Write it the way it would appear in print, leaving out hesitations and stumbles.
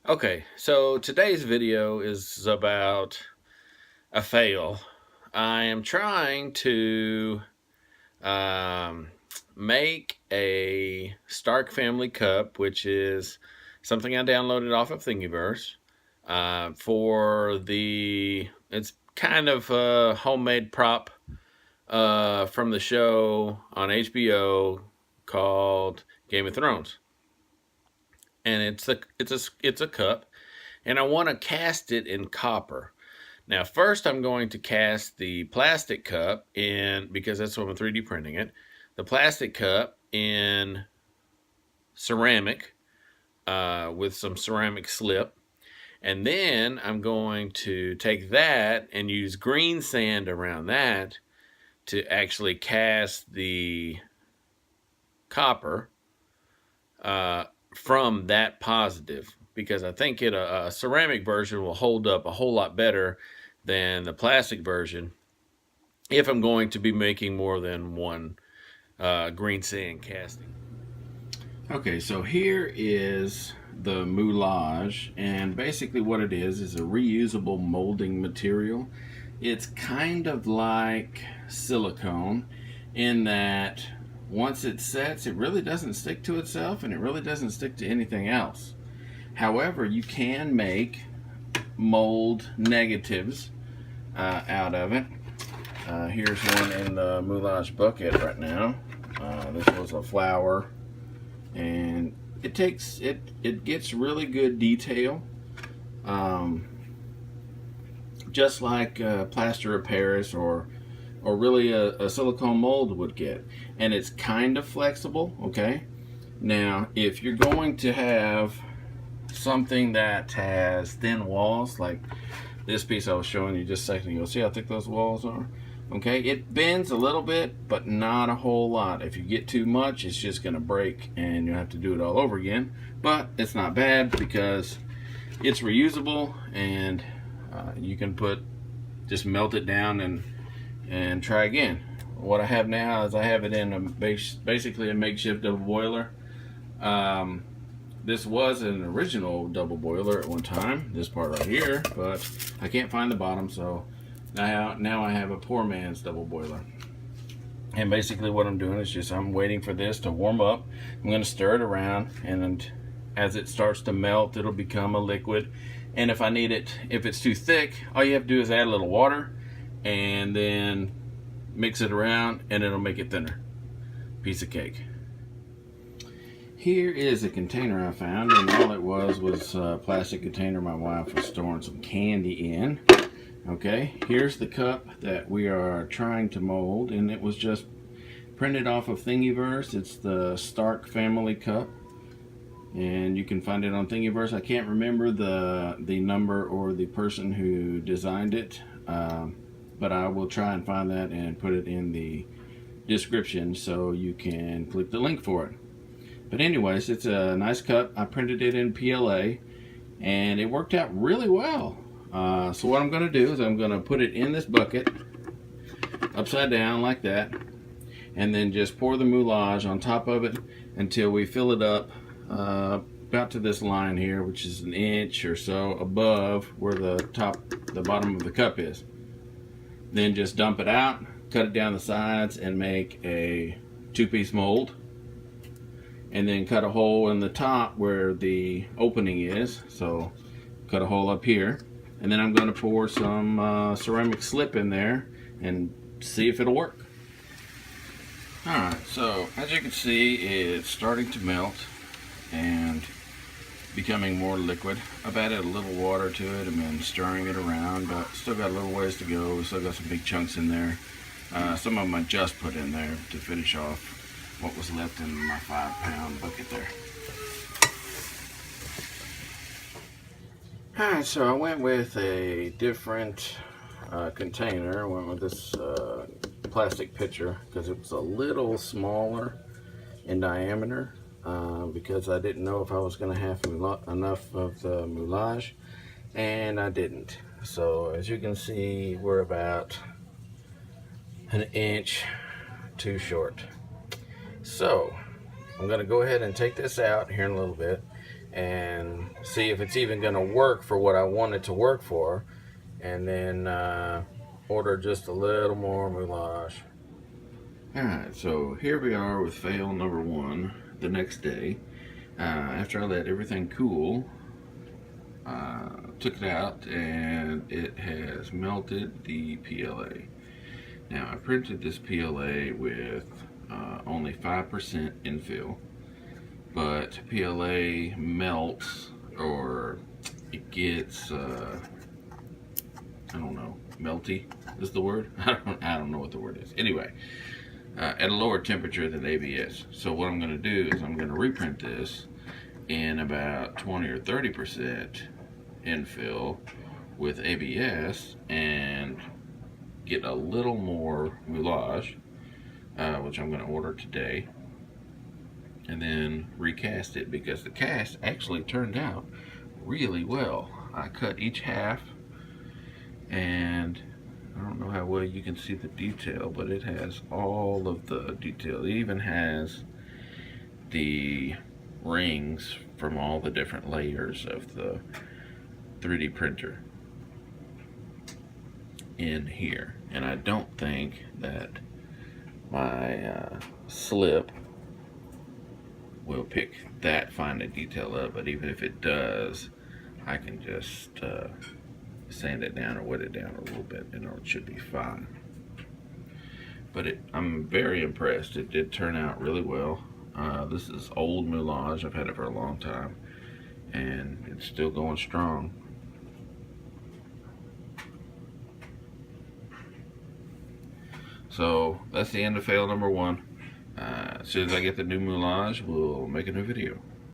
Okay, so today's video is about a fail. I am trying to um, make a Stark Family Cup, which is something I downloaded off of Thingiverse. It's kind of a homemade prop from the show on HBO called Game of Thrones, and it's a cup, and I want to cast it in copper. Now, first, I'm going to cast the plastic cup in, because that's what I'm 3D printing it, the plastic cup in ceramic with some ceramic slip. And then I'm going to take that and use green sand around that to actually cast the copper uh, from that positive, because I think a ceramic version will hold up a whole lot better than the plastic version if I'm going to be making more than one green sand casting. Okay, so here is the moulage, and basically what it is a reusable molding material. It's kind of like silicone in that once it sets, it really doesn't stick to itself and it really doesn't stick to anything else. However, you can make mold negatives out of it. Here's one in the moulage bucket right now. This was a flower, and it gets really good detail, just like plaster of Paris or really a silicone mold would get. And it's kind of flexible. Okay, now if you're going to have something that has thin walls, like this piece I was showing you just a second ago, see how thick those walls are? Okay, it bends a little bit, but not a whole lot. If you get too much, it's just going to break and you'll have to do it all over again. But it's not bad because it's reusable, and you can just melt it down and try again. What I have now is I have it in basically a makeshift double boiler. This was an original double boiler at one time, this part right here, but I can't find the bottom, so now I have a poor man's double boiler. And basically what I'm doing is just I'm waiting for this to warm up. I'm going to stir it around, and as it starts to melt, it'll become a liquid. And if I need it, if it's too thick, all you have to do is add a little water and then mix it around, and it'll make it thinner. Piece of cake. Here is a container I found, and all it was a plastic container my wife was storing some candy in. Okay, here's the cup that we are trying to mold, and it was just printed off of Thingiverse. It's the Stark Family Cup, and you can find it on Thingiverse. I can't remember the number or the person who designed it, but I will try and find that and put it in the description so you can click the link for it. But anyways, it's a nice cup. I printed it in PLA, and it worked out really well. So what I'm going to do is I'm going to put it in this bucket, upside down like that, and then just pour the moulage on top of it until we fill it up about to this line here, which is an inch or so above where the bottom of the cup is. Then just dump it out, cut it down the sides, and make a two-piece mold. And then cut a hole in the top where the opening is. So cut a hole up here. And then I'm going to pour some ceramic slip in there and see if it'll work. Alright, so as you can see, it's starting to melt and becoming more liquid. I've added a little water to it and been stirring it around, but still got a little ways to go. We still got some big chunks in there. Some of them I just put in there to finish off what was left in my 5-pound bucket there. Alright, so I went with a different container. I went with this plastic pitcher because it was a little smaller in diameter, because I didn't know if I was going to have enough of the moulage, and I didn't. So as you can see, we're about an inch too short. So I'm going to go ahead and take this out here in a little bit, and see if it's even going to work for what I want it to work for, and then order just a little more moulage. Alright, so here we are with fail number 1 the next day. After I let everything cool, took it out and it has melted the PLA. Now I printed this PLA with only 5% infill, but PLA melts, or it gets I don't know, melty is the word? I don't know what the word is. Anyway, at a lower temperature than ABS. So what I'm going to do is I'm going to reprint this in about 20 or 30% infill with ABS and get a little more moulage, which I'm going to order today, and then recast it, because the cast actually turned out really well. I cut each half, and I don't know how well you can see the detail, but it has all of the detail. It even has the rings from all the different layers of the 3D printer in here. And I don't think that my slip will pick that fine a detail up, but even if it does, I can just sand it down or wet it down a little bit and it should be fine. But I'm very impressed. It did turn out really well. This is old moulage. I've had it for a long time and it's still going strong. So that's the end of fail number 1. As soon as I get the new moulage, we'll make a new video.